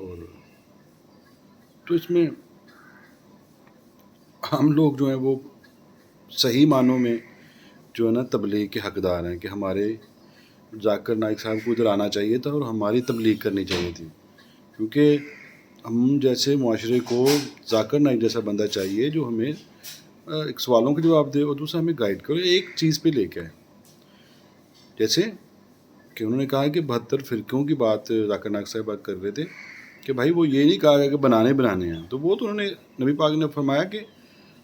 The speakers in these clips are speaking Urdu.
اور تو اس میں ہم لوگ جو ہیں وہ صحیح معنوں میں جو ہے نا تبلیغ کے حقدار ہیں کہ ہمارے ذاکر نائک صاحب کو ادھر آنا چاہیے تھا اور ہماری تبلیغ کرنی چاہیے تھی، کیونکہ ہم جیسے معاشرے کو ذاکر نائک جیسا بندہ چاہیے جو ہمیں ایک سوالوں کے جواب دے اور دوسرا ہمیں گائیڈ کرے ایک چیز پہ لے کے آئے. جیسے کہ انہوں نے کہا کہ 72 فرقوں کی بات ذاکر نائک صاحب بات کر رہے تھے کہ بھائی وہ یہ نہیں کہا کہ بنانے ہیں، تو وہ تو انہوں نے نبی پاک نے فرمایا کہ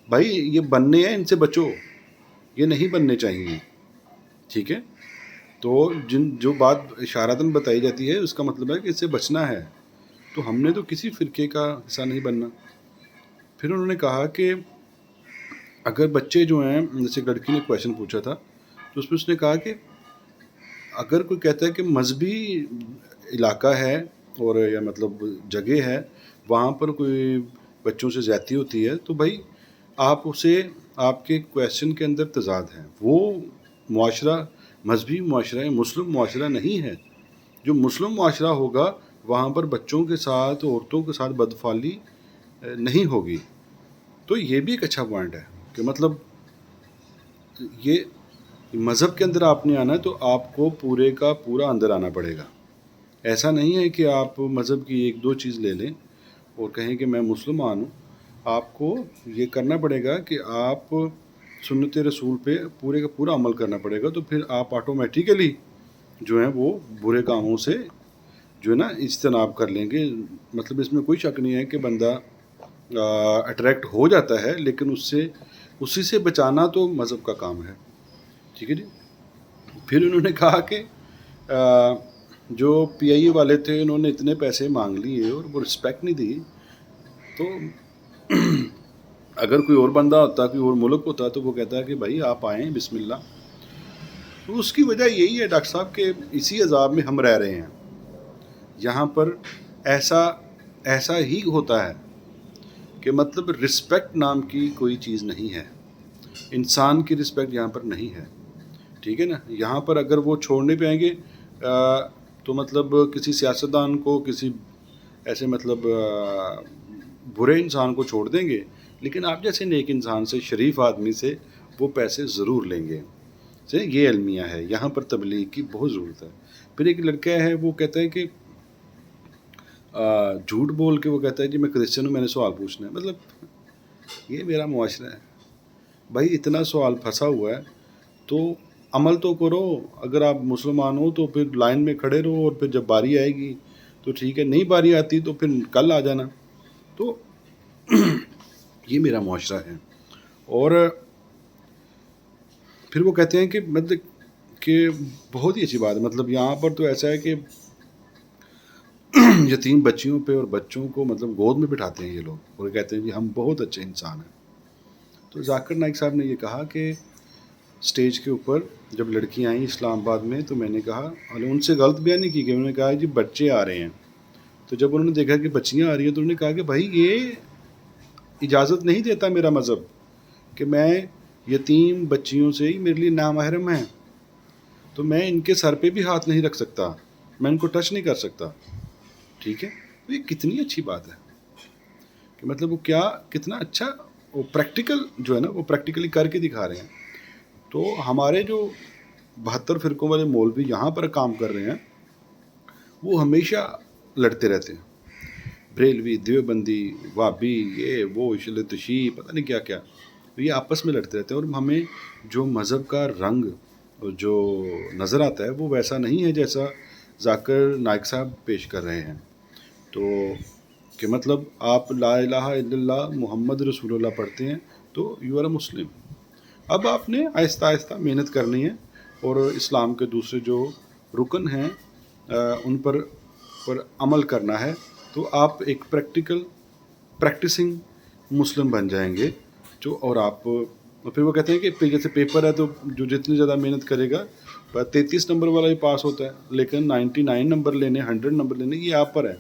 بھائی یہ بننے ہیں، ان سے بچو، یہ نہیں بننے چاہیے. ٹھیک ہے، تو جو بات اشارتاً بتائی جاتی ہے اس کا مطلب ہے کہ اس سے بچنا ہے، تو ہم نے تو کسی فرقے کا حصہ نہیں بننا. پھر انہوں نے کہا کہ اگر بچے جو ہیں، جیسے لڑکی نے کویشچن پوچھا تھا تو اس میں اس نے کہا کہ اگر کوئی کہتا ہے کہ مذہبی علاقہ ہے اور یا مطلب جگہ ہے وہاں پر کوئی بچوں سے زیادتی ہوتی ہے تو بھائی آپ اسے، آپ کے کویشچن کے اندر تضاد ہے، وہ معاشرہ مذہبی معاشرہ ہے، مسلم معاشرہ نہیں ہے. جو مسلم معاشرہ ہوگا وہاں پر بچوں کے ساتھ، عورتوں کے ساتھ بدفعلی نہیں ہوگی. تو یہ بھی ایک اچھا پوائنٹ ہے کہ مطلب یہ مذہب کے اندر آپ نے آنا ہے تو آپ کو پورے کا پورا اندر آنا پڑے گا. ایسا نہیں ہے کہ آپ مذہب کی ایک دو چیز لے لیں اور کہیں کہ میں مسلمان ہوں. آپ کو یہ کرنا پڑے گا کہ آپ سنت رسول پہ پورے کا پورا عمل کرنا پڑے گا، تو پھر آپ آٹومیٹیکلی جو ہیں وہ برے کاموں سے جو ہے نا اجتناب کر لیں گے. مطلب اس میں کوئی شک نہیں ہے کہ بندہ اٹریکٹ ہو جاتا ہے، لیکن اسی سے بچانا تو مذہب کا کام ہے. ٹھیک ہے جی. پھر انہوں نے کہا کہ جو پی آئی اے والے تھے انہوں نے اتنے پیسے مانگ لیے اور وہ رسپیکٹ نہیں دی، تو اگر کوئی اور بندہ ہوتا، کوئی اور ملک ہوتا تو وہ کہتا ہے کہ بھائی آپ آئیں، بسم اللہ. تو اس کی وجہ یہی ہے ڈاکٹر صاحب کہ اسی عذاب میں ہم رہ رہے ہیں. یہاں پر ایسا ہی ہوتا ہے کہ مطلب رسپیکٹ نام کی کوئی چیز نہیں ہے، انسان کی رسپیکٹ یہاں پر نہیں ہے. ٹھیک ہے نا. یہاں پر اگر وہ چھوڑنے پہ آئیں گے تو مطلب کسی سیاستدان کو، کسی ایسے مطلب برے انسان کو چھوڑ دیں گے، لیکن آپ جیسے نیک انسان سے، شریف آدمی سے وہ پیسے ضرور لیں گے. یہ المیہ ہے، یہاں پر تبلیغ کی بہت ضرورت ہے. پھر ایک لڑکا ہے وہ کہتا ہے کہ جھوٹ بول کے وہ کہتا ہے کہ میں کرسچن ہوں، میں نے سوال پوچھنا ہے. مطلب یہ میرا معاشرہ ہے بھائی، اتنا سوال پھنسا ہوا ہے تو عمل تو کرو. اگر آپ مسلمان ہو تو پھر لائن میں کھڑے رہو، اور پھر جب باری آئے گی تو ٹھیک ہے، نہیں باری آتی تو پھر کل آ جانا. تو یہ میرا معاشرہ ہے. اور پھر وہ کہتے ہیں کہ مطلب کہ بہت ہی اچھی بات ہے، مطلب یہاں پر تو ایسا ہے کہ یتیم بچیوں پہ اور بچوں کو مطلب گود میں بٹھاتے ہیں یہ لوگ اور کہتے ہیں کہ ہم بہت اچھے انسان ہیں. تو ذاکر نائک صاحب نے یہ کہا کہ اسٹیج کے اوپر جب لڑکیاں آئیں اسلام آباد میں تو میں نے کہا، ان سے غلط بیان نہیں کی کہ انہوں نے کہا جی بچے آ رہے ہیں. تو جب انہوں نے دیکھا کہ بچیاں آ رہی ہیں تو انہوں نے کہا کہ بھائی یہ اجازت نہیں دیتا میرا مذہب کہ میں یتیم بچیوں سے ہی میرے لیے نامحرم ہیں، تو میں ان کے سر پہ بھی ہاتھ نہیں رکھ سکتا، میں ان کو ٹچ نہیں کر سکتا. ٹھیک ہے. تو یہ کتنی اچھی بات ہے کہ مطلب وہ کتنا اچھا وہ پریکٹیکل جو ہے نا وہ پریکٹیکلی کر کے دکھا رہے ہیں. تو ہمارے جو 72 فرقوں والے مولوی یہاں پر کام کر رہے ہیں وہ ہمیشہ لڑتے رہتے ہیں، بریلوی، دیوبندی، وابی، یہ وہ شلت شی پتہ نہیں کیا کیا، یہ آپس میں لڑتے رہتے ہیں. اور ہمیں جو مذہب کا رنگ جو نظر آتا ہے وہ ویسا نہیں ہے جیسا ذاکر نائک صاحب پیش کر رہے ہیں. تو کہ مطلب آپ لا الہ الا اللہ محمد رسول اللہ پڑھتے ہیں تو یو آر اے مسلم. اب آپ نے آہستہ آہستہ محنت کرنی ہے اور اسلام کے دوسرے جو رکن ہیں ان پر عمل کرنا ہے، تو آپ ایک پریکٹسنگ مسلم بن جائیں گے. جو اور آپ پھر وہ کہتے ہیں کہ جیسے پیپر ہے تو جو جتنی زیادہ محنت کرے گا 33 نمبر والا بھی پاس ہوتا ہے، لیکن 99 نمبر لینے، 100 نمبر لینے یہ آپ پر ہے.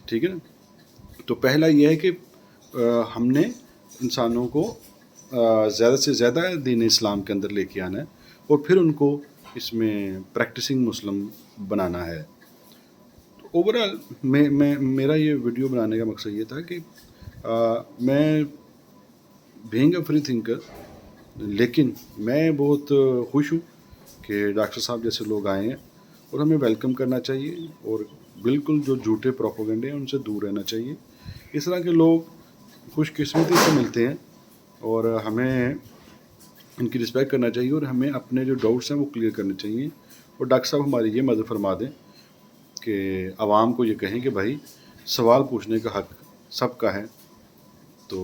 ٹھیک ہے نا. تو پہلا یہ ہے کہ ہم نے انسانوں کو زیادہ سے زیادہ دین اسلام کے اندر لے کے آنا ہے اور پھر ان کو اس میں پریکٹسنگ مسلم بنانا ہے. تو اوور آل میں میرا یہ ویڈیو بنانے کا مقصد یہ تھا کہ میں بینگ اے فری تھنکر، لیکن میں بہت خوش ہوں کہ ڈاکٹر صاحب جیسے لوگ آئے ہیں اور ہمیں ویلکم کرنا چاہیے، اور بالکل جو جھوٹے پروپیگنڈے ہیں ان سے دور رہنا چاہیے. اس طرح کے لوگ خوش قسمتی سے ملتے ہیں اور ہمیں ان کی رسپیکٹ کرنا چاہیے، اور ہمیں اپنے جو ڈاؤٹس ہیں وہ کلیئر کرنے چاہیے. اور ڈاکٹر صاحب ہماری یہ مدد فرما دیں کہ عوام کو یہ کہیں کہ بھائی سوال پوچھنے کا حق سب کا ہے. تو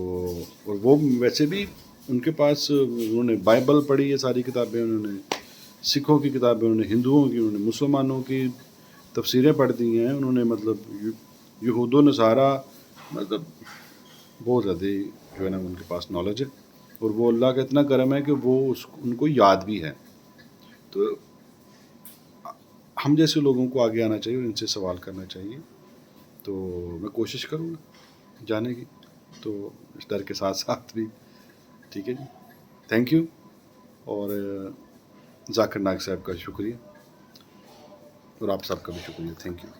اور وہ ویسے بھی ان کے پاس انہوں نے بائبل پڑھی ہے، ساری کتابیں انہوں نے، سکھوں کی کتابیں انہوں نے، ہندوؤں کی انہوں نے، مسلمانوں کی تفسیریں پڑھ دی ہیں انہوں نے، مطلب یہود و نصارہ، مطلب بہت زیادہ جو ہے نا ان کے پاس نالج ہے، اور وہ اللہ کا اتنا کرم ہے کہ وہ ان کو یاد بھی ہے. تو ہم جیسے لوگوں کو آگے آنا چاہیے اور ان سے سوال کرنا چاہیے. تو میں کوشش کروں گا جانے کی، تو اس ڈر کے ساتھ ساتھ بھی. ٹھیک ہے جی، تھینک یو. اور ذاکر نائک صاحب کا شکریہ، اور آپ سب کا بھی شکریہ. Thank you.